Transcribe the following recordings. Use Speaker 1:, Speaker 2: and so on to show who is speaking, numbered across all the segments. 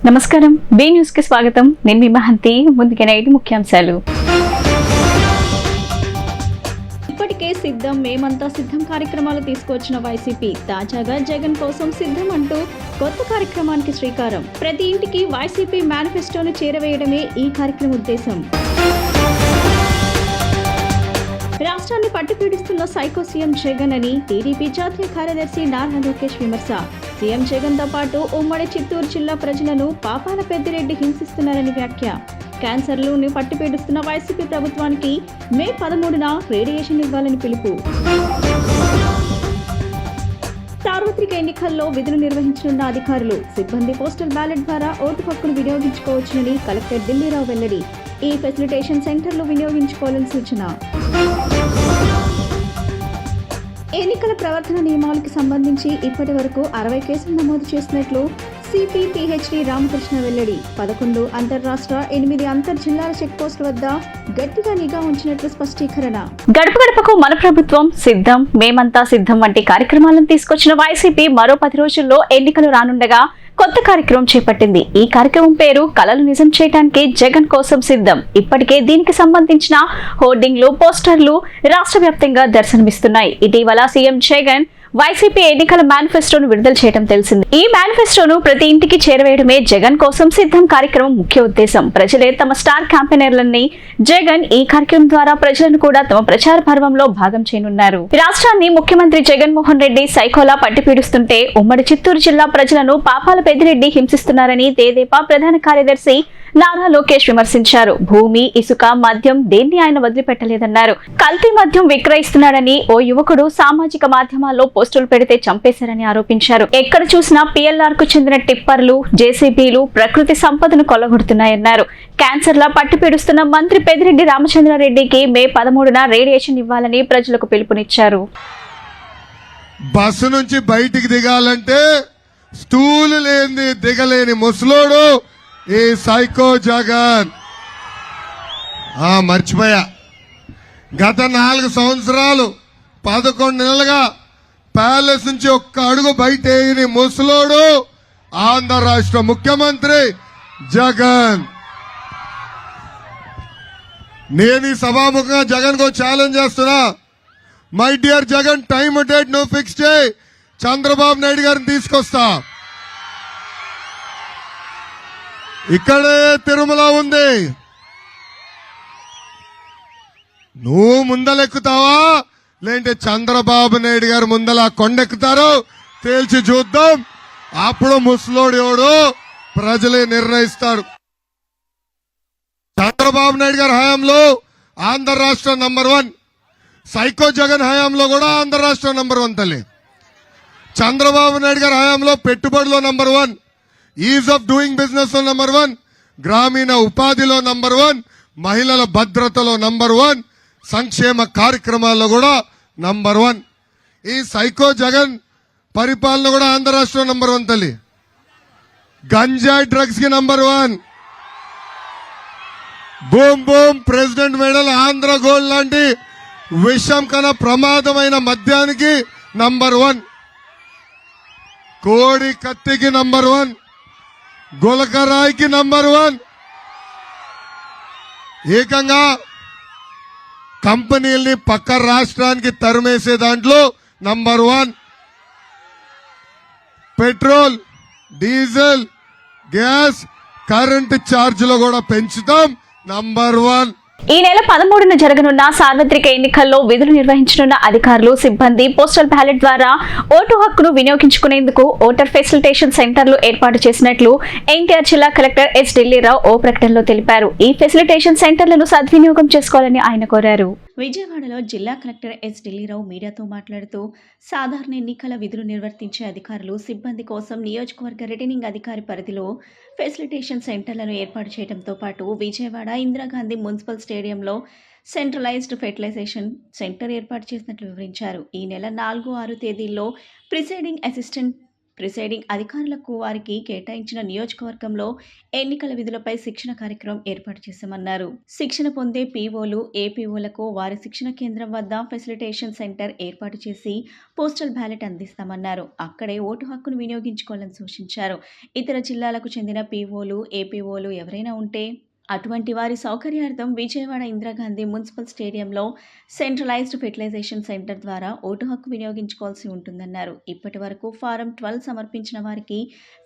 Speaker 1: నమస్కారం, B news కి స్వాగతం. నేను మీ మహంతి. ముందుగా నేటి ముఖ్యాంశాలు. ఇప్పటికే సిద్ధం మేమంతా సిద్ధం కార్యక్రమాలు తీసుకొచ్చిన వైసీపీ తాజాగా జగన్ కోసం సిద్ధం అంటూ కొత్త కార్యక్రమానికి శ్రీకారం. ప్రతి ఇంటికి వైసీపీ మేనిఫెస్టోను చేరవేయడమే ఈ కార్యక్రమం ఉద్దేశం. రాష్ట్రాన్ని పట్టుపీడిస్తున్న సైకో సీఎం జగన్ అని టీడీపీ జాతీయ కార్యదర్శి నారా లోకేష్ విమర్శ. సీఎం జగన్ తో పాటు ఉమ్మడి చిత్తూరు జిల్లా ప్రజలను పాపాల పెద్దిరెడ్డి హింసిస్తున్నారని వ్యాఖ్య. క్యాన్సర్లను పట్టుపీడిస్తున్న వైసీపీ ప్రభుత్వానికి మే 13న రేడియేషన్ ఇవ్వాలని పిలుపు. సార్వత్రిక ఎన్నికల్లో విధులు నిర్వహించనున్న అధికారులు సిబ్బంది పోస్టల్ బ్యాలెట్ ద్వారా ఓటు హక్కును వినియోగించుకోవచ్చునని కలెక్టర్ ఢిల్లీరావు వెల్లడి. ఈ ఫెసిలిటేషన్ సెంటర్లు వినియోగించుకోవాలని సూచన. ఎన్నికల ప్రవర్తన నియమాలకు సంబంధించి ఇప్పటి వరకు 60 కేసులు నమోదు చేసినట్లు సిపి పిహెచ్డి రామకృష్ణ వెల్లడి. 11 అంతర్రాష్ట్ర 8 అంతర్ జిల్లాల చెక్ పోస్టుల వద్ద గట్టిగా నిఘా ఉంచినట్లు స్పష్టీకరణ. గడప గడపకు మన ప్రభుత్వం సిద్ధం మేమంతా సిద్ధం వంటి కార్యక్రమాలను తీసుకొచ్చిన వైసీపీ మరో 10 రోజుల్లో ఎన్నికలు రానుండగా కొత్త కార్యక్రమం చేపట్టింది. ఈ కార్యక్రమం పేరు కలలు నిజం చేయడానికి జగన్ కోసం సిద్ధం. ఇప్పటికే దీనికి సంబంధించిన హోర్డింగ్లు, పోస్టర్లు రాష్ట్ర వ్యాప్తంగా దర్శనమిస్తున్నాయి. ఇటీవల సీఎం జగన్ వైసీపీ ఎన్నికల మేనిఫెస్టోను విడుదల చేయడం తెలిసింది. ఈ మేనిఫెస్టోను ప్రతి ఇంటికి చేరవేయడమే జగన్ కోసం సిద్ధం కార్యక్రమం ముఖ్య ఉద్దేశం. ప్రజలే తమ స్టార్ క్యాంపెయినర్లని జగన్ ఈ కార్యక్రమం ద్వారా ప్రజలను కూడా తమ ప్రచార పర్వంలో భాగం చేయనున్నారు. రాష్ట్రాన్ని ముఖ్యమంత్రి జగన్మోహన్ రెడ్డి సైకోలా పట్టిపీడుస్తుంటే ఉమ్మడి చిత్తూరు జిల్లా ప్రజలను పాపాల పెద్దిరెడ్డి హింసిస్తున్నారని తెదేపా ప్రధాన కార్యదర్శి నారా లోకేష్ విమర్శించారు. భూమి, ఇసుక, మద్యం దేన్ని ఆయన వదిలిపెట్టలేదన్నారు. కల్తీ మద్యం విక్రయిస్తున్నాడని ఓ యువకుడు సామాజిక మాధ్యమాల్లో పోస్టులు పెడితే చంపేశారని ఆరోపించారు. ఎక్కడ చూసినా పిఎల్ఆర్ కు చెందిన టిప్పర్లు, జేసీబీలు ప్రకృతి సంపదను కొల్లగొడుతున్నాయన్నారు. క్యాన్సర్లా పట్టిపీడుస్తున్న మంత్రి పెద్దిరెడ్డి రామచంద్రారెడ్డికి మే 13న రేడియేషన్ ఇవ్వాలని ప్రజలకు పిలుపునిచ్చారు.
Speaker 2: బస్సు నుంచి బయటికి దిగాలంటే స్టూలు లేని దిగలేని ముసలోడు ఈ సైకో జగన్. మర్చిపోయా, గత 4 సంవత్సరాలు 11 నెలలుగా ప్యాలెస్ నుంచి ఒక్క అడుగు బయట వేయని ముసలోడు ఆంధ్ర రాష్ట్ర ముఖ్యమంత్రి జగన్. నేను ఈ సభాముఖంగా జగన్ కు ఛాలెంజ్ చేస్తున్నా. My dear Jagan, time date నువ్వు ఫిక్స్ చేయి. చంద్రబాబు నాయుడు గారిని తీసుకొస్తా. ఇక్కడే తిరుమల ఉంది, నువ్వు ముందలెక్కుతావా లేదంటే చంద్రబాబు నాయుడు గారు ముందల కొండెక్కుతారో తేల్చి చూద్దాం. అప్పుడు ముసలోడు ఎవడు ప్రజలే నిర్ణయిస్తారు. చంద్రబాబు నాయుడు గారి హయాంలో ఆంధ్ర రాష్ట్రం నంబర్ 1, సైకో జగన్ హయాంలో కూడా ఆంధ్ర రాష్ట్రం నంబర్ 1 తల్లి. చంద్రబాబు నాయుడు గారి హయాంలో పెట్టుబడిలో number 1, is of doing business లో నంబర్ 1, గ్రామీణ ఉపాధిలో నంబర్ 1, మహిళల భద్రతలో నంబర్ 1, సంక్షేమ కార్యక్రమాల్లో కూడా నంబర్ 1. ఈ సైకో జగన్ పరిపాలన కూడా ఆంధ్ర రాష్ట్రం నంబర్ 1 తల్లి. గంజాయి డ్రగ్స్ కి number 1, boom boom president medal, Andhra gold లాంటి విషం కన్నా ప్రమాదమైన మద్యానికి నంబర్ 1, కోడి కత్తికి నంబర్ 1, గులకరాయికి నంబర్ 1. ఏకంగా కంపెనీల్ని పక్క రాష్ట్రానికి తరిమేసే దాంట్లో number 1. Petrol, diesel, gas, current ఛార్జీలు కూడా పెంచుతాం, నంబర్ 1.
Speaker 1: ఈ నెల 13న జరగనున్న సార్వత్రిక ఎన్నికల్లో విధులు నిర్వహించనున్న అధికారులు, సిబ్బంది పోస్టల్ బ్యాలెట్ ద్వారా ఓటు హక్కును వినియోగించుకునేందుకు ఓటర్ ఫెసిలిటేషన్ సెంటర్లు ఏర్పాటు చేసినట్లు ఎన్టీఆర్ జిల్లా కలెక్టర్ ఎస్ ఢిల్లీరావు ఓ ప్రకటనలో తెలిపారు. ఈ ఫెసిలిటేషన్ సెంటర్లను సద్వినియోగం చేసుకోవాలని ఆయన కోరారు. విజయవాడలో జిల్లా కలెక్టర్ ఎస్ ఢిల్లీరావు మీడియాతో మాట్లాడుతూ సాధారణ ఎన్నికల విధులు నిర్వర్తించే అధికారులు, సిబ్బంది కోసం నియోజకవర్గ రిటర్నింగ్ అధికారి పరిధిలో ఫెసిలిటేషన్ సెంటర్లను ఏర్పాటు చేయడంతో పాటు విజయవాడ ఇందిరాగాంధీ మున్సిపల్ స్టేడియంలో సెంట్రలైజ్డ్ ఫెర్టిలైజేషన్ సెంటర్ ఏర్పాటు చేసినట్లు వివరించారు. ఈ నెల 4, 6 తేదీల్లో ప్రిసైడింగ్ అసిస్టెంట్ ప్రిసైడింగ్ అధికారులకు వారికి కేటాయించిన నియోజకవర్గంలో ఎన్నికల విధులపై శిక్షణ కార్యక్రమం ఏర్పాటు చేశామన్నారు. శిక్షణ పొందే పీఓలు, ఏపీఓలకు వారి శిక్షణ కేంద్రం వద్ద ఫెసిలిటేషన్ సెంటర్ ఏర్పాటు చేసి పోస్టల్ బ్యాలెట్ అందిస్తామన్నారు. అక్కడే ఓటు హక్కును వినియోగించుకోవాలని సూచించారు. ఇతర జిల్లాలకు చెందిన పీఓలు, ఏపీఓలు ఎవరైనా ఉంటే అటువంటి వారి సౌకర్యార్థం విజయవాడ ఇందిరాగాంధీ మున్సిపల్ స్టేడియంలో సెంట్రలైజ్డ్ ఫెర్టిలైజేషన్ సెంటర్ ద్వారా ఓటు హక్కు వినియోగించుకోవాల్సి ఉంటుందన్నారు. ఇప్పటి వరకు ఫారం 12 సమర్పించిన వారికి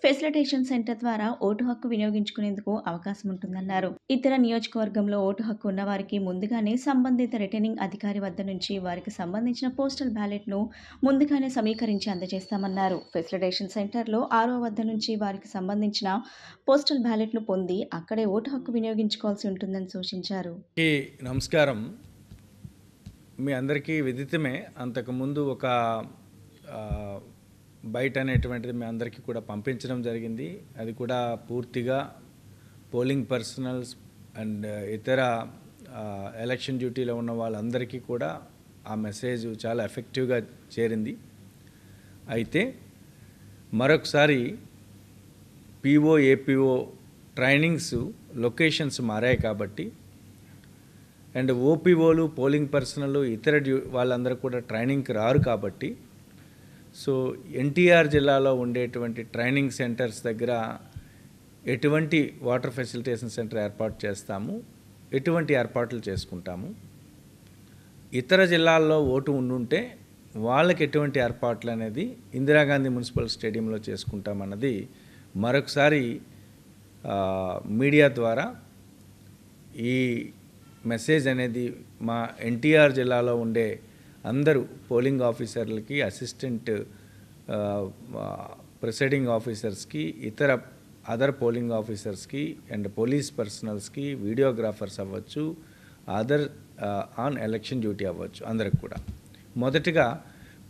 Speaker 1: ఫెసిలిటేషన్ సెంటర్ ద్వారా ఓటు హక్కు వినియోగించుకునేందుకు అవకాశం ఉంటుందన్నారు. ఇతర నియోజకవర్గంలో ఓటు హక్కు ఉన్న వారికి ముందుగానే సంబంధిత రిటర్నింగ్ అధికారి వద్ద నుంచి వారికి సంబంధించిన పోస్టల్ బ్యాలెట్ను ముందుగానే సమీకరించి అందజేస్తామన్నారు. ఫెసిలిటేషన్ సెంటర్లో ఆర్ఓ వద్ద నుంచి వారికి సంబంధించిన పోస్టల్ బ్యాలెట్ను పొంది అక్కడే ఓటు హక్కు వినియోగించుకోవాల్సి ఉంటుందని సూచించారు.
Speaker 3: నమస్కారం. మీ అందరికీ విదితమే, అంతకుముందు ఒక బయట అనేటువంటిది మీ అందరికీ కూడా పంపించడం జరిగింది. అది కూడా పూర్తిగా పోలింగ్ పర్సనల్స్ అండ్ ఇతర ఎలక్షన్ డ్యూటీలో ఉన్న వాళ్ళందరికీ కూడా ఆ మెసేజ్ చాలా ఎఫెక్టివ్గా చేరింది. అయితే మరొకసారి పీఓ, ఏపీఓ ట్రైనింగ్స్ లొకేషన్స్ మారాయి కాబట్టి అండ్ ఓపీఓలు, పోలింగ్ పర్సనల్, ఇతర వాళ్ళందరూ కూడా ట్రైనింగ్కి రారు కాబట్టి సో ఎన్టీఆర్ జిల్లాలో ఉండేటువంటి ట్రైనింగ్ సెంటర్స్ దగ్గర ఎటువంటి వాటర్ ఫెసిలిటేషన్ సెంటర్ ఏర్పాటు చేస్తాము, ఎటువంటి ఏర్పాట్లు చేసుకుంటాము, ఇతర జిల్లాల్లో ఓటు ఉండుంటే వాళ్ళకి ఎటువంటి ఏర్పాట్లు అనేది ఇందిరాగాంధీ మున్సిపల్ స్టేడియంలో చేసుకుంటామన్నది మరొకసారి మీడియా ద్వారా ఈ మెసేజ్ అనేది మా ఎన్టీఆర్ జిల్లాలో ఉండే అందరూ పోలింగ్ ఆఫీసర్లకి, అసిస్టెంట్ ప్రిసైడింగ్ ఆఫీసర్స్కి, ఇతర అదర్ పోలింగ్ ఆఫీసర్స్కి అండ్ పోలీస్ పర్సనల్స్కి, వీడియోగ్రాఫర్స్ అవ్వచ్చు, అదర్ ఆన్ ఎలక్షన్ డ్యూటీ అవ్వచ్చు, అందరికి కూడా మొదటిగా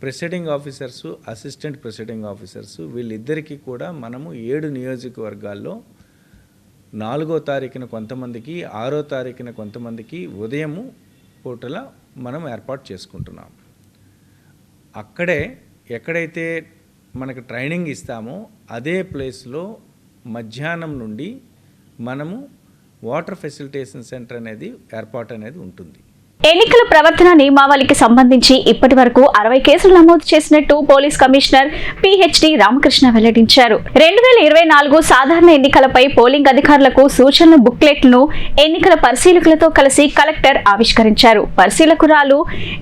Speaker 3: presiding officers, assistant presiding officers వీళ్ళిద్దరికీ కూడా మనము 7 నియోజకవర్గాల్లో 4వ తారీఖున కొంతమందికి, 6వ తారీఖున కొంతమందికి ఉదయము పూటల మనం ఏర్పాటు చేసుకుంటున్నాం. అక్కడే ఎక్కడైతే మనకు ట్రైనింగ్ ఇస్తామో అదే ప్లేస్లో మధ్యాహ్నం నుండి మనము వాటర్ ఫెసిలిటేషన్ సెంటర్ అనేది ఏర్పాటు అనేది ఉంటుంది.
Speaker 1: ఎన్నికల ప్రవర్తన నియమావళికి సంబంధించి ఇప్పటి వరకు 60 కేసులు నమోదు చేసినట్టు పోలీస్ కమిషనర్ పిహెచ్డి రామకృష్ణ వెల్లడించారు. 2024 సాధారణ ఎన్నికలపై పోలింగ్ అధికారులకు సూచనల బుక్లెట్లను ఎన్నికల పరిశీలకులతో కలిసి కలెక్టర్ ఆవిష్కరించారు. పరిశీలకురాలు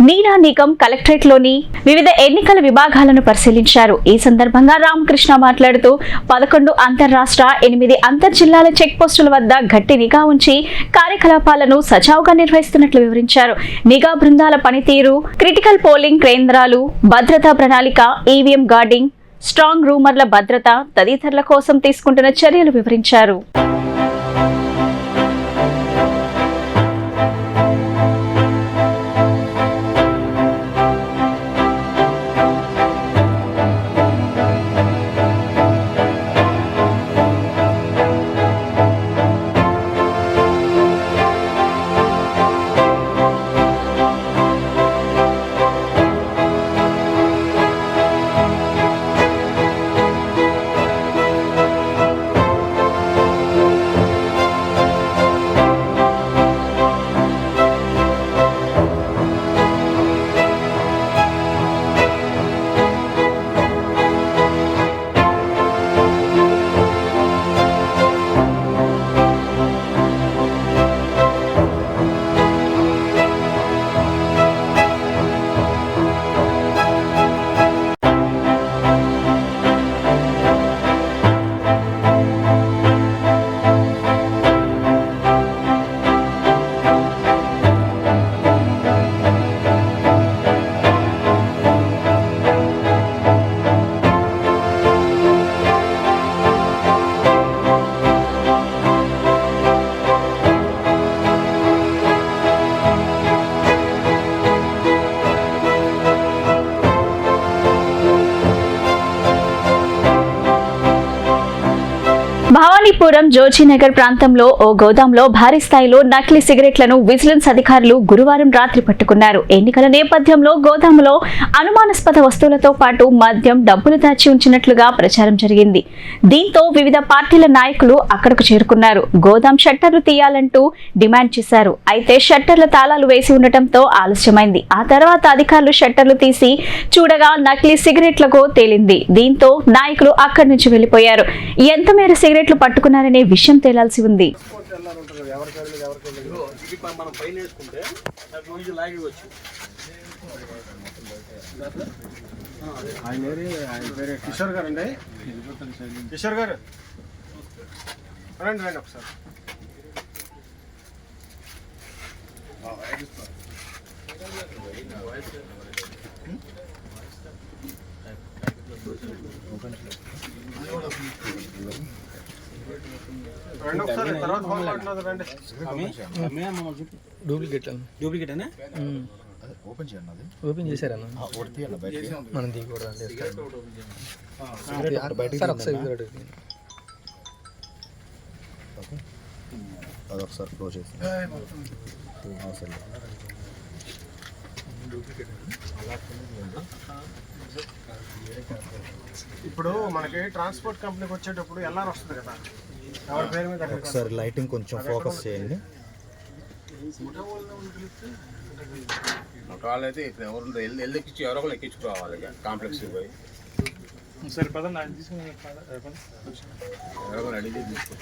Speaker 1: నీనా నిగం కలెక్టరేట్లోని వివిధ ఎన్నికల విభాగాలను పరిశీలించారు. ఈ సందర్భంగా రామకృష్ణ మాట్లాడుతూ 11 అంతర్రాష్ట్ర, 8 అంతర్ జిల్లాల చెక్ పోస్టుల వద్ద గట్టి నిఘా ఉంచి కార్యకలాపాలను సజావుగా నిర్వహిస్తున్నట్లు వివరించారు. నిఘా బృందాల పనితీరు, క్రిటికల్ పోలింగ్ కేంద్రాలు, భద్రతా ప్రణాళిక, ఈవీఎం గార్డింగ్, స్ట్రాంగ్ రూమర్ల భద్రత తదితరుల కోసం తీసుకుంటున్న చర్యలు వివరించారు. భావన
Speaker 4: భవానీపురం జోజీనగర్ ప్రాంతంలో ఓ గోదాంలో భారీ స్థాయిలో నకిలీ సిగరెట్లను విజిలెన్స్ అధికారులు గురువారం రాత్రి పట్టుకున్నారు. ఎన్నికల నేపథ్యంలో గోదాంలో అనుమానాస్పద వస్తువులతో పాటు మద్యం, డబ్బులు దాచి ఉంచినట్లుగా ప్రచారం జరిగింది. దీంతో వివిధ పార్టీల నాయకులు అక్కడకు చేరుకున్నారు. గోదాం షట్టర్లు తీయాలంటూ డిమాండ్ చేశారు. అయితే షట్టర్ల తాళాలు వేసి ఉండటంతో ఆలస్యమైంది. ఆ తర్వాత అధికారులు షట్టర్లు తీసి చూడగా నకిలీ సిగరెట్లకు తేలింది. దీంతో నాయకులు అక్కడి నుంచి వెళ్లిపోయారు. ఎంత మేర సిగరెట్లు పట్టుకున్నారనే విషయం తేలాల్సి ఉంది.
Speaker 5: కిషోర్ గారు అండి, కిషోర్ గారు రండి రండి ఒకసారి. రండి ఒకసారి, తర్వాత ఫోన్ మాట్లాడదు రండి.
Speaker 6: డూప్లికేట్ అన్నా ఓపెన్ చేయండి. అది ఓపెన్ చేశారన్న మనం దిగకూడదు అదొకసారి క్లోజ్ చేసి
Speaker 5: ఇప్పుడు మనకి ట్రాన్స్పోర్ట్ కంపెనీకి వచ్చేటప్పుడు ఎల్ఆర్ వస్తుంది కదా, ఎవరి పేరు మీద
Speaker 6: ఒకసారి లైటింగ్ కొంచెం ఫోకస్ చేయండి.
Speaker 7: అయితే ఇప్పుడు ఎవరు ఎక్కించి ఎవరో ఒకరు ఎక్కించుకోవాలి కాంప్లెక్స్ పోయి
Speaker 5: సరే పదండి,
Speaker 7: ఎవరో అడిగి తీసుకో.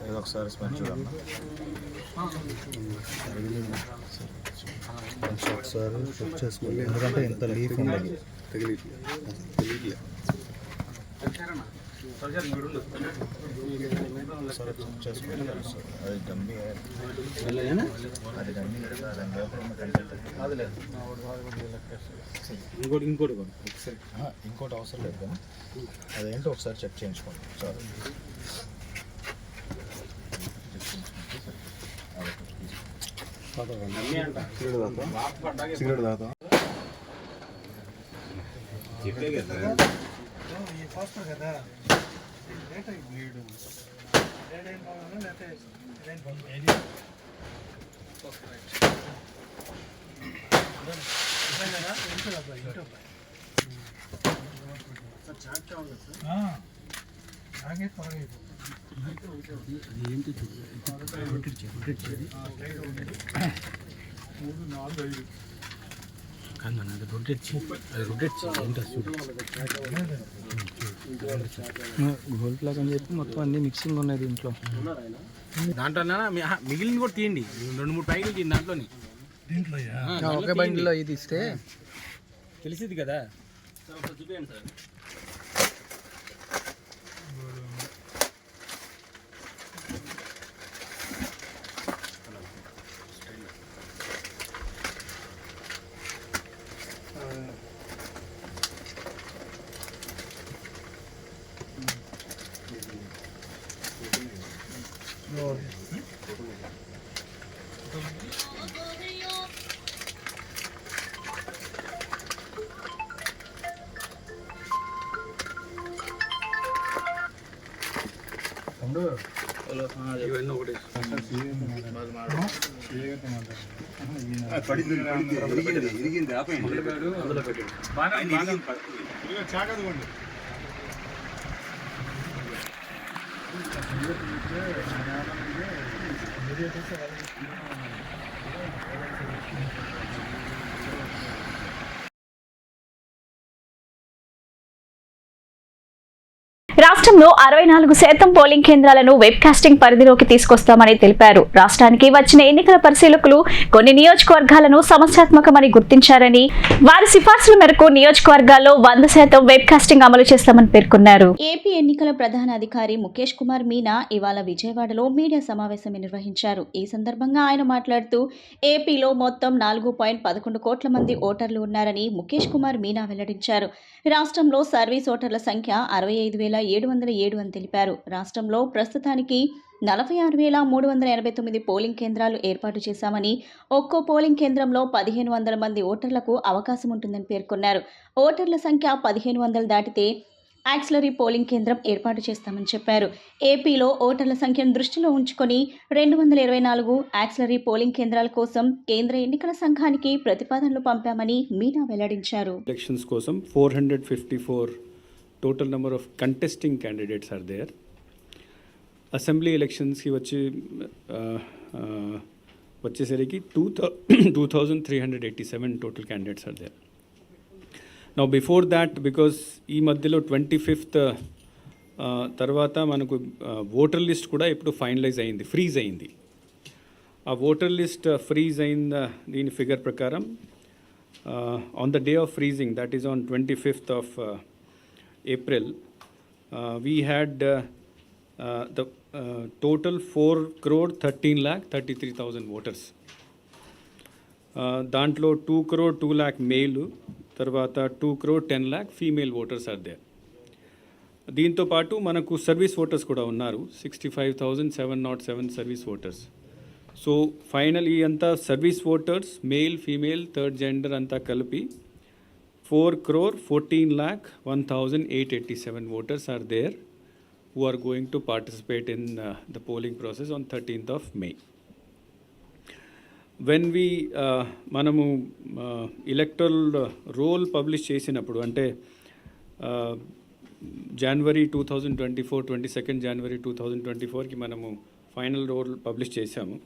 Speaker 6: ఏదో ఒకసారి స్మెల్ చూడమ్మా, కొంచెం ఒకసారి చెక్ చేసుకోండి. ఎందుకంటే ఇంత లీఫ్ ఉండదు. ఒకసారి చెక్ చేసుకోండి. అది డమ్మీ, అది డమ్మీ ఇంకోటి అవసరం లేదు కానీ అదేంటో ఒకసారి చెక్ చేయించుకోండి. సారీ సిగరెట్ తాగుతా కదా. గోల్ ప్లాక్ అని చెప్పి మొత్తం అన్ని మిక్సింగ్ ఉన్నాయి దీంట్లో.
Speaker 8: దాంట్లో మిగిలిన కూడా తీయండి, 2-3 ప్యాకెట్లు తీయండి దాంట్లోని.
Speaker 6: ఒకే బండిలో ఇది ఇస్తే
Speaker 8: తెలిసింది కదా.
Speaker 5: ఇవన్నీ ఒకటి చాకదుకోండి.
Speaker 4: రాష్ట్రంలో 64% పోలింగ్ కేంద్రాలను వెబ్ కాస్టింగ్ పరిధిలోకి తీసుకొస్తామని తెలిపారు. రాష్ట్రానికి వచ్చిన ఎన్నికల పరిశీలకులు కొన్ని నియోజకవర్గాలను సమస్యాత్మకమని గుర్తించారని, వారి సిఫార్సుల మేరకు నియోజకవర్గాల్లో 100% వెబ్ కాస్టింగ్ అమలు చేస్తామని పేర్కొన్నారు. ఏపీ ఎన్నికల ప్రధాన అధికారి ముఖేష్ కుమార్ మీనా ఇవాళ విజయవాడలో మీడియా సమావేశం నిర్వహించారు. ఈ సందర్భంగా ఆయన మాట్లాడుతూ ఏపీలో మొత్తం 4.11 కోట్ల మంది ఓటర్లు ఉన్నారని ముఖేష్ కుమార్ మీనా వెల్లడించారు. రాష్ట్రంలో సర్వీస్ ఓటర్ల సంఖ్య 65,700
Speaker 1: 307 అని తెలిపారు. రాష్ట్రంలో ప్రస్తుతానికి 46,389 పోలింగ్ కేంద్రాలు ఏర్పాటు చేశామని, ఒక్కో పోలింగ్ కేంద్రంలో 1,500 మంది ఓటర్లకు అవకాశం ఉంటుందని పేర్కొన్నారు. ఓటర్ల సంఖ్య 1,500 దాటితే యాక్సిలరీ పోలింగ్ కేంద్రం ఏర్పాటు చేస్తామని చెప్పారు. ఏపీలో ఓటర్ల సంఖ్యను దృష్టిలో ఉంచుకొని 224 యాక్సిలరీ పోలింగ్ కేంద్రాల కోసం కేంద్ర ఎన్నికల సంఘానికి ప్రతిపాదనలు పంపామని మీనా వెల్లడించారు.
Speaker 9: ఎలక్షన్స్ కోసం 454 total number of contesting candidates are there. Assembly ఎలక్షన్స్కి వచ్చేసరికి 2,387 total candidates are there. Now before that, because ఈ మధ్యలో 25th తర్వాత మనకు ఓటర్ లిస్ట్ కూడా ఇప్పుడు ఫైనలైజ్ అయింది, ఫ్రీజ్ అయింది. ఆ ఓటర్ లిస్ట్ ఫ్రీజ్ అయిన దీని ఫిగర్ ప్రకారం on the day of freezing, that is on 25th of April, we had the total 4,13,33,000 voters. దాంట్లో 2,02,00,000 మేలు, తర్వాత 2,10,00,000 ఫీమేల్ ఓటర్స్ ఆర్ దేర్. దీంతో పాటు మనకు సర్వీస్ ఓటర్స్ కూడా ఉన్నారు, 65,707 సర్వీస్ ఓటర్స్. సో ఫైనల్ ఈ అంతా service voters, male female third gender అంతా కలిపి 4,14,01,887 voters are there who are going to participate in the polling process on 13th of May. When we మనము ఎలక్టరల్ రోల్ పబ్లిష్ చేసినప్పుడు, అంటే జనవరి 2024 22nd జనవరి 2024కి మనము final role publish చేశాము.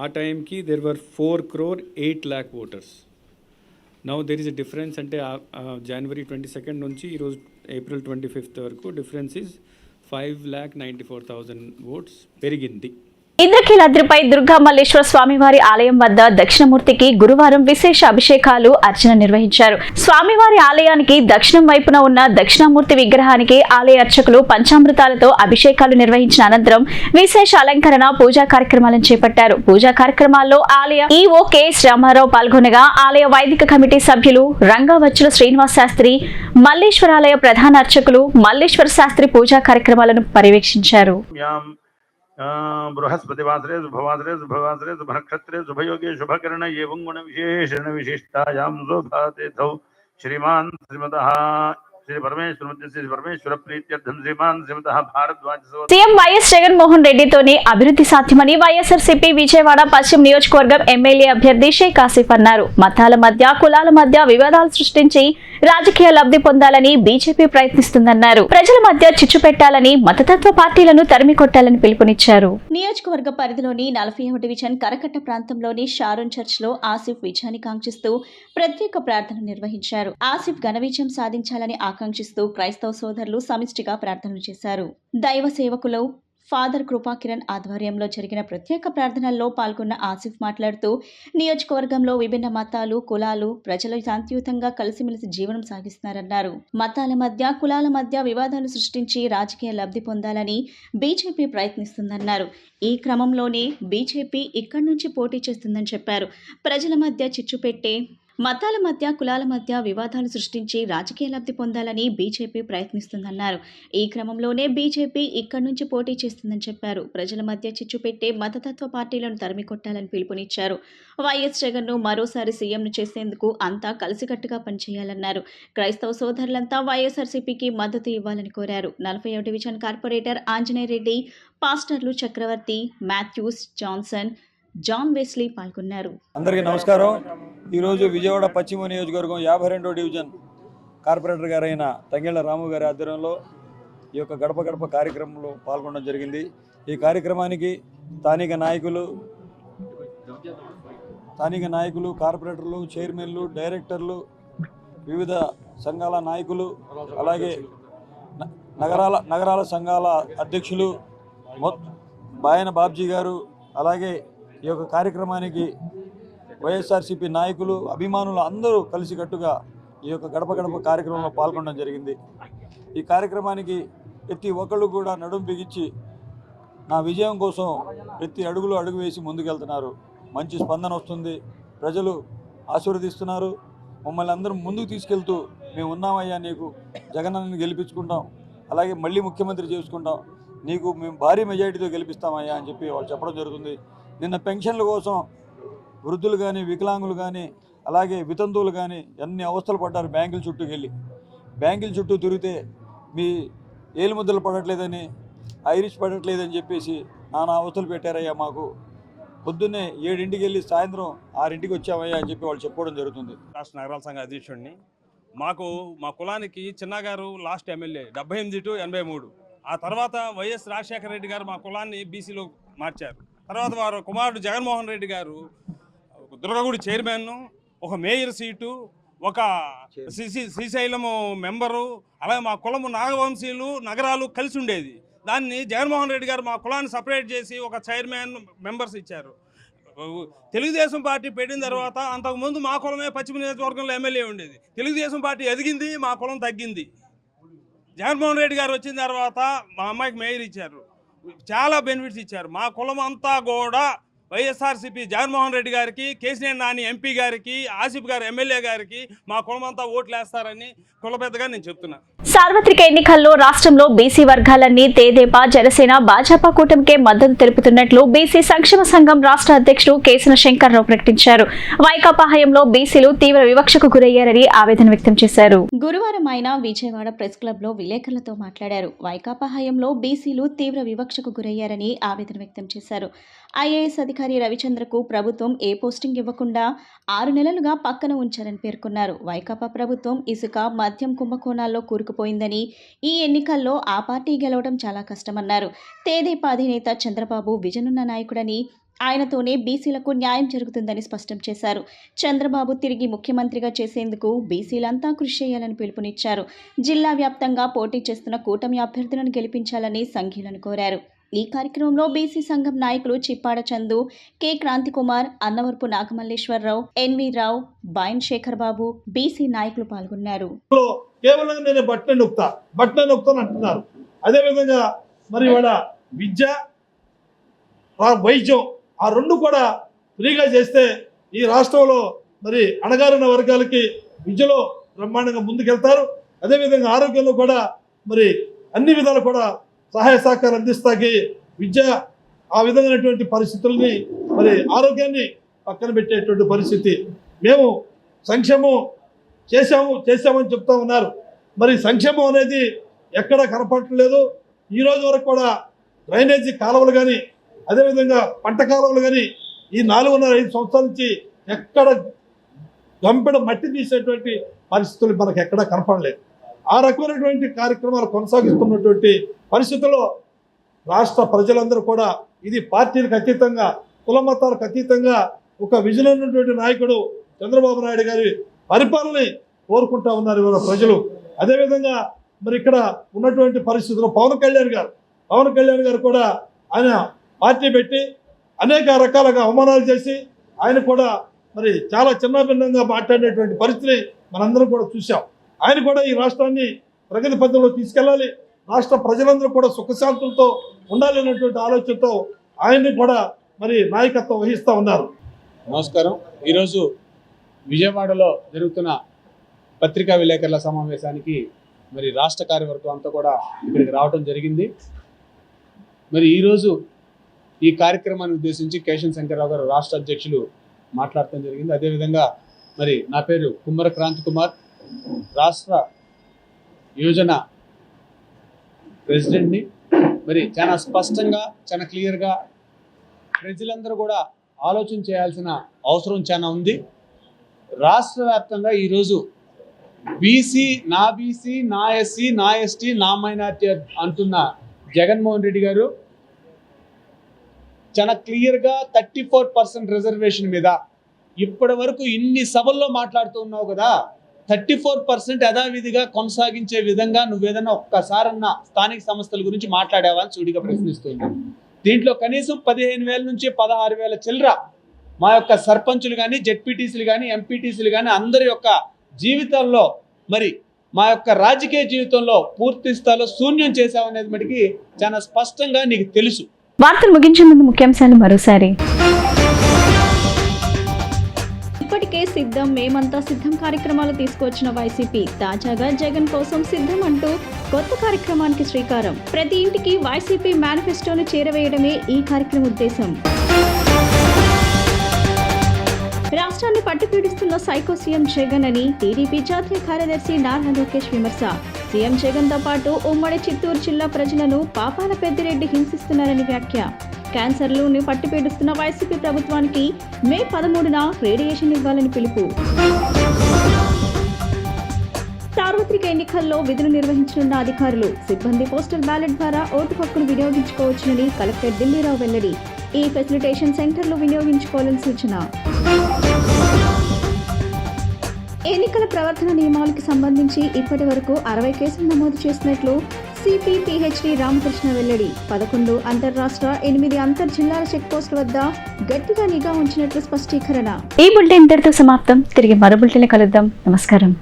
Speaker 9: ఆ టైంకి there were 4,08,00,000 voters. Now there is a difference, అంటే జనవరి 22nd నుంచి ఈరోజు ఏప్రిల్ 25th వరకు డిఫరెన్స్ ఈజ్ 5,94,000 votes పెరిగింది.
Speaker 4: ఇంద్రకీలాద్రిపై దుర్గా మల్లేశ్వర స్వామివారి ఆలయం వద్ద దక్షిణమూర్తికి గురువారం విశేష అభిషేకాలు, అర్చన నిర్వహించారు. స్వామివారి ఆలయానికి దక్షిణం వైపున ఉన్న దక్షిణామూర్తి విగ్రహానికి ఆలయ అర్చకులు పంచామృతాలతో అభిషేకాలు నిర్వహించిన అనంతరం విశేష అలంకరణ, పూజా కార్యక్రమాలను చేపట్టారు. పూజా కార్యక్రమాల్లో ఆలయ ఈవో కె శ్యామారావు పాల్గొనగా ఆలయ వైదిక కమిటీ సభ్యులు రంగావచ్చుల శ్రీనివాస్ శాస్త్రి, మల్లేశ్వరాలయ ప్రధాన అర్చకులు మల్లేశ్వర శాస్త్రి పూజా కార్యక్రమాలను పర్యవేక్షించారు.
Speaker 5: బృహస్పతివాసరే శుభవాసరే శుభవాసరే శుభనక్షత్రే శుభయోగే శుభకరణ ఏవం గుణ విశేషణ విశిష్టాయాం శోభాతిథౌ శ్రీమాన్ శ్రీమతః శ్రీ పరమేశ్వర ప్రీత్యర్థం శ్రీమాన్ శ్రీమతః భారద్వాజ.
Speaker 4: సీఎం వైఎస్ జగన్మోహన్ రెడ్డితోనే అభివృద్ధి సాధ్యమని వైఎస్ఆర్సీపీ విజయవాడ పశ్చిమ నియోజకవర్గం ఎమ్మెల్యే అభ్యర్థి షేక్ ఆసిఫ్ అన్నారు. మతాల మధ్య, కులాల మధ్య వివాదాలు సృష్టించి రాజకీయ లబ్ధి పొందాలని బీజేపీ ప్రయత్నిస్తుందన్నారు. ప్రజల మధ్య చిచ్చు పెట్టాలని, మతతత్వ పార్టీలను తరిమి కొట్టాలని పిలుపునిచ్చారు. నియోజకవర్గ పరిధిలోని 40వ డివిజన్ కరకట్ట ప్రాంతంలోని షారోన్ చర్చ్ లో ఆసిఫ్ విజయాన్ని కాంక్షిస్తూ ప్రత్యేక ప్రార్థనలు నిర్వహించారు. ఆసిఫ్ ఘన విజయం సాధించాలని ఆకాంక్షిస్తూ క్రైస్తవ సోదరులు సమిష్టిగా ప్రార్థనలు చేశారు. దైవ సేవకులు ఫాదర్ కృపాకిరణ్ ఆధ్వర్యంలో జరిగిన ప్రత్యేక ప్రార్థనల్లో పాల్గొన్న ఆసిఫ్ మాట్లాడుతూ, నియోజకవర్గంలో విభిన్న మతాలు, కులాలు ప్రజలు శాంతియుతంగా కలిసిమెలిసి జీవనం సాగిస్తున్నారన్నారు. మతాల మధ్య, కులాల మధ్య వివాదాలు సృష్టించి రాజకీయ లబ్ధి పొందాలని బీజేపీ ప్రయత్నిస్తుందన్నారు. ఈ క్రమంలోనే బీజేపీ ఇక్కడి నుంచి పోటీ చేస్తుందని చెప్పారు. ప్రజల మధ్య చిచ్చు పెట్టే, మతాల మధ్య, కులాల మధ్య వివాదాలు సృష్టించి రాజకీయ లబ్ధి పొందాలని బీజేపీ ప్రయత్నిస్తుందన్నారు. ఈ క్రమంలోనే బీజేపీ ఇక్కడి నుంచి పోటీ చేస్తుందని చెప్పారు. ప్రజల మధ్య చిచ్చు పెట్టే మతతత్వ పార్టీలను తరిమి కొట్టాలని పిలుపునిచ్చారు. వైఎస్ జగన్ను మరోసారి సీఎంను చేసేందుకు అంతా కలిసికట్టుగా పనిచేయాలన్నారు. క్రైస్తవ సోదరులంతా వైఎస్ఆర్సీపీకి మద్దతు ఇవ్వాలని కోరారు. 40వ డివిజన్ కార్పొరేటర్ ఆంజనేయ రెడ్డి, పాస్టర్లు చక్రవర్తి, మాథ్యూస్, జాన్ వెస్లీ పాల్గొన్నారు.
Speaker 10: అందరికీ నమస్కారం. ఈరోజు విజయవాడ పశ్చిమ నియోజకవర్గం 52వ డివిజన్ కార్పొరేటర్ గారైన తంగెళ్ల రాము గారి ఆధ్వర్యంలో ఈ యొక్క గడప గడప కార్యక్రమంలో పాల్గొనడం జరిగింది. ఈ కార్యక్రమానికి స్థానిక నాయకులు, కార్పొరేటర్లు, చైర్మన్లు, డైరెక్టర్లు, వివిధ సంఘాల నాయకులు, అలాగే నగరాల సంఘాల అధ్యక్షులు బాయన బాబ్జీ గారు, అలాగే ఈ యొక్క కార్యక్రమానికి వైఎస్ఆర్సీపీ నాయకులు, అభిమానులు అందరూ కలిసికట్టుగా ఈ యొక్క గడప గడప కార్యక్రమంలో పాల్గొనడం జరిగింది. ఈ కార్యక్రమానికి ప్రతి ఒక్కళ్ళు కూడా నడుం బిగించి నా విజయం కోసం ప్రతి అడుగు వేసి ముందుకెళ్తున్నారు. మంచి స్పందన వస్తుంది, ప్రజలు ఆశీర్వదిస్తున్నారు. మమ్మల్ని అందరం ముందుకు తీసుకెళ్తూ మేము ఉన్నామయ్యా, నీకు జగనన్నని గెలిపించుకుంటాం, అలాగే మళ్ళీ ముఖ్యమంత్రి చేసుకుంటాం, నీకు మేము భారీ మెజారిటీతో గెలిపిస్తామయ్యా అని చెప్పి వాళ్ళు చెప్పడం జరుగుతుంది. నిన్న పెన్షన్ల కోసం వృద్ధులు కానీ, వికలాంగులు కానీ, అలాగే వితంతువులు కానీ ఎన్ని అవస్థలు పడ్డారు. బ్యాంకుల చుట్టూకి వెళ్ళి బ్యాంకుల చుట్టూ తిరిగితే మీ ఏలు ముద్దలు పడట్లేదని, ఐరిష్ పడట్లేదని చెప్పేసి నానా అవస్థలు పెట్టారయ్యా. మాకు పొద్దున్నే 7ంటికి వెళ్ళి సాయంత్రం 6ంటికి వచ్చామయ్యా అని చెప్పి వాళ్ళు చెప్పుకోవడం జరుగుతుంది.
Speaker 11: రాష్ట్ర నగరాల సంఘ అధ్యక్షుడిని. మా కులానికి చిన్నగారు లాస్ట్ ఎమ్మెల్యే 78 to 83. ఆ తర్వాత వైఎస్ రాజశేఖర రెడ్డి గారు మా కులాన్ని బీసీలో మార్చారు. తర్వాత వారు కుమారుడు జగన్మోహన్ రెడ్డి గారు దుర్గగుడి చైర్మన్, ఒక మేయర్ సీటు, ఒక శ్రీశైలము మెంబరు, అలాగే మా కులము నాగవంశీయులు నగరాలు కలిసి ఉండేది. దాన్ని జగన్మోహన్ రెడ్డి గారు మా కులాన్ని సపరేట్ చేసి ఒక చైర్మన్ మెంబర్స్ ఇచ్చారు. తెలుగుదేశం పార్టీ పెట్టిన తర్వాత అంతకుముందు మా కులమే పశ్చిమ నియోజకవర్గంలో ఎమ్మెల్యే ఉండేది. తెలుగుదేశం పార్టీ ఎదిగింది, మా కులం తగ్గింది. జగన్మోహన్ రెడ్డి గారు వచ్చిన తర్వాత మా అమ్మాయికి మేయర్ ఇచ్చారు, చాలా బెనిఫిట్స్ ఇచ్చారు. మా కులం అంతా కూడా వైఎస్ఆర్సీపీ జగన్మోహన్ రెడ్డి గారికి, కేసీఆర్ నాని ఎంపీ గారికి, ఆసిఫ్ గారు ఎమ్మెల్యే గారికి మా కులం అంతా ఓట్లు వేస్తారని కుల పెద్దగా నేను చెప్తున్నా.
Speaker 4: సార్వత్రిక ఎన్నికల్లో రాష్ట్రంలో బీసీ వర్గాలన్నీ తెదేపా, జనసేన, భాజపా కూటమికే మద్దతు తెలుపుతున్నట్లు బీసీ సంక్షేమ సంఘం రాష్ట్ర అధ్యక్షుడు కేసన శంకర్రావు ప్రకటించారు. వైకాపా హయాంలో బీసీలు తీవ్ర వివక్షకు గురయ్యారని ఆవేదన వ్యక్తం చేశారు.
Speaker 1: గురువారం ఆయన విజయవాడ ప్రెస్ క్లబ్ లో విలేకరులతో మాట్లాడారు. వైకాపా హయాంలో బీసీలు తీవ్ర వివక్షకు గురయ్యారని ఆవేదన వ్యక్తం చేశారు. ఐఏఎస్ అధికారి రవిచంద్రకు ప్రభుత్వం ఏ పోస్టింగ్ ఇవ్వకుండా 6 నెలలుగా పక్కన ఉంచారని పేర్కొన్నారు. వైకాపా ప్రభుత్వం ఇసుక, మద్యం కుంభకోణాల్లో కూరుకుపోయిందని, ఈ ఎన్నికల్లో ఆ పార్టీ గెలవడం చాలా కష్టమన్నారు. తెదేపా అధినేత చంద్రబాబు విజనున్న నాయకుడని, ఆయనతోనే బీసీలకు న్యాయం జరుగుతుందని స్పష్టం చేశారు. చంద్రబాబు తిరిగి ముఖ్యమంత్రిగా చేసేందుకు బీసీలంతా కృషి చేయాలని పిలుపునిచ్చారు. జిల్లా వ్యాప్తంగా పోటీ చేస్తున్న కూటమి అభ్యర్థులను గెలిపించాలని సంఘీయులను కోరారు. ఈ కార్యక్రమంలో బీసీ సంఘం నాయకులు చిప్పాడ చందు, కె క్రాంతికుమార్, అన్నవరపు నాగమల్లేశ్వరరావు, ఎన్వి రావు, బాయన్ శేఖర్ బాబు, బీసీ నాయకులు పాల్గొన్నారు.
Speaker 12: కేవలం నేను బట్టనే నొక్కుతాను అంటున్నారు. అదేవిధంగా మరి వాళ్ళ విద్య, వైద్యం ఆ రెండు కూడా ఫ్రీగా చేస్తే ఈ రాష్ట్రంలో మరి అణగారిన వర్గాలకి విద్యలో బ్రహ్మాండంగా ముందుకెళ్తారు. అదేవిధంగా ఆరోగ్యంలో కూడా మరి అన్ని విధాలు కూడా సహాయ సహకారం అందిస్తాకి విద్య ఆ విధమైనటువంటి పరిస్థితుల్ని మరి ఆరోగ్యాన్ని పక్కన పెట్టేటువంటి పరిస్థితి. మేము సంక్షేమం చేశామని చెప్తా ఉన్నారు. మరి సంక్షేమం అనేది ఎక్కడ కనపడట్లేదు. ఈ రోజు వరకు కూడా డ్రైనేజీ కాలువలు కానీ, అదేవిధంగా పంట కాలువలు కానీ ఈ 4.5 సంవత్సరాల నుంచి ఎక్కడ గంపెడ మట్టి తీసేటువంటి పరిస్థితులు మనకు ఎక్కడ కనపడలేదు. ఆ రకమైనటువంటి కార్యక్రమాలు కొనసాగిస్తున్నటువంటి పరిస్థితుల్లో రాష్ట్ర ప్రజలందరూ కూడా ఇది పార్టీలకు అతీతంగా, కుల మతాలకు అతీతంగా ఒక విజన్ ఉన్నటువంటి నాయకుడు చంద్రబాబు నాయుడు గారి పరిపాలనని కోరుకుంటా ఉన్నారు ఇవాళ ప్రజలు. అదేవిధంగా మరి ఇక్కడ ఉన్నటువంటి పరిస్థితుల్లో పవన్ కళ్యాణ్ గారు కూడా ఆయన పార్టీ పెట్టి అనేక రకాలుగా అవమానాలు చేసి ఆయన కూడా మరి చాలా చిన్నభిన్నంగా మాట్లాడేటువంటి పరిస్థితిని మనందరం కూడా చూసాం. ఆయన కూడా ఈ రాష్ట్రాన్ని ప్రగతి పథంలో తీసుకెళ్ళాలి, రాష్ట్ర ప్రజలందరూ కూడా సుఖశాంతులతో ఉండాలి అన్నటువంటి ఆలోచనతో ఆయన్ని కూడా మరి నాయకత్వం వహిస్తూ ఉన్నారు.
Speaker 13: నమస్కారం. ఈరోజు విజయవాడలో జరుగుతున్న పత్రికా విలేకరుల సమావేశానికి మరి రాష్ట్ర కార్యవర్గం అంతా కూడా ఇక్కడికి రావడం జరిగింది. మరి ఈరోజు ఈ కార్యక్రమాన్ని ఉద్దేశించి కేశన శంకర్రావు గారు రాష్ట్ర అధ్యక్షులు మాట్లాడటం జరిగింది. అదేవిధంగా మరి నా పేరు కుమ్మర క్రాంతికుమార్, రాష్ట్ర యోజన ప్రెసిడెంట్ని. మరి చాలా స్పష్టంగా, చాలా క్లియర్గా ప్రజలందరూ కూడా ఆలోచన చేయాల్సిన అవసరం చాలా ఉంది. రాష్ట్ర వ్యాప్తంగా ఈరోజు బీసీ, నా ఎస్సీ, నా ఎస్టీ, నా మైనార్టీ అంటున్న జగన్మోహన్ రెడ్డి గారు చాలా క్లియర్గా 34% రిజర్వేషన్ మీద ఇప్పటి వరకు ఇన్ని సభల్లో మాట్లాడుతూ ఉన్నావు కదా, 34% యథావిధిగా కొనసాగించే విధంగా నువ్వేదన్నా ఒక్కసారన్నా స్థానిక సంస్థల గురించి మాట్లాడావా అని సూటిగా ప్రశ్నిస్తుంది. దీంట్లో కనీసం 15,000 నుంచి 16,000 చిల్లర మా యొక్క సర్పంచులు కానీ, జెడ్పీటీసీలు కానీ, ఎంపీటీసీలు కానీ అందరి యొక్క జీవితాల్లో మరి మా యొక్క రాజకీయ జీవితంలో పూర్తి స్థాయిలో శూన్యం చేశావనేది మటుకి చాలా స్పష్టంగా నీకు తెలుసు.
Speaker 4: వార్తలు ముగించే ముందు ముఖ్యాంశాలు మరోసారి.
Speaker 1: ఇప్పటికే సిద్ధం, మేమంతా సిద్ధం కార్యక్రమాలు తీసుకొచ్చిన వైసీపీ తాజాగా జగన్ కోసం సిద్ధం అంటూ కొత్త కార్యక్రమానికి శ్రీకారం. ప్రతి ఇంటికి వైసీపీ మేనిఫెస్టోను చేరవేయడమే ఈ కార్యక్రమ ఉద్దేశం. రాష్ట్రాన్ని పట్టుపీడిస్తున్న సైకో సీఎం జగన్ అని టీడీపీ జాతీయ కార్యదర్శి నారా లోకేష్ విమర్శ. సీఎం జగన్ తో పాటు ఉమ్మడి చిత్తూరు జిల్లా ప్రజలను పాపాల పెద్దిరెడ్డి హింసిస్తున్నారని వ్యాఖ్య. క్యాన్సర్లను పట్టుపీడిస్తున్న వైసీపీ ప్రభుత్వానికి మే 13న రేడియేషన్ ఇవ్వాలని పిలుపు. సార్వత్రిక ఎన్నికల్లో విధులు నిర్వహించనున్న అధికారులు, సిబ్బంది పోస్టల్ బ్యాలెట్ ద్వారా ఓటు హక్కును వినియోగించుకోవచ్చునని కలెక్టర్ ఢిల్లీరావు వెల్లడి. ఈ ఫెసిలిటేషన్ సెంటర్లు వినియోగించుకోవాలని సూచన. ఎన్నికల ప్రవర్తన నియమాలకు సంబంధించి ఇప్పటి వరకు 60 కేసులు నమోదు చేసినట్లు సిపి పిహెచ్డి రామకృష్ణ వెల్లడి. 11 అంతర్రాష్ట్ర, 8 అంతర్ జిల్లాల చెక్ పోస్టుల వద్ద గట్టిగా నిఘా ఉంచినట్లు స్పష్టీకరణ.
Speaker 4: ఈ బులెటిన్ ఇంతటితో సమాప్తం. తిరిగి మరో బులెటిన్ కలుద్దాం. నమస్కారం.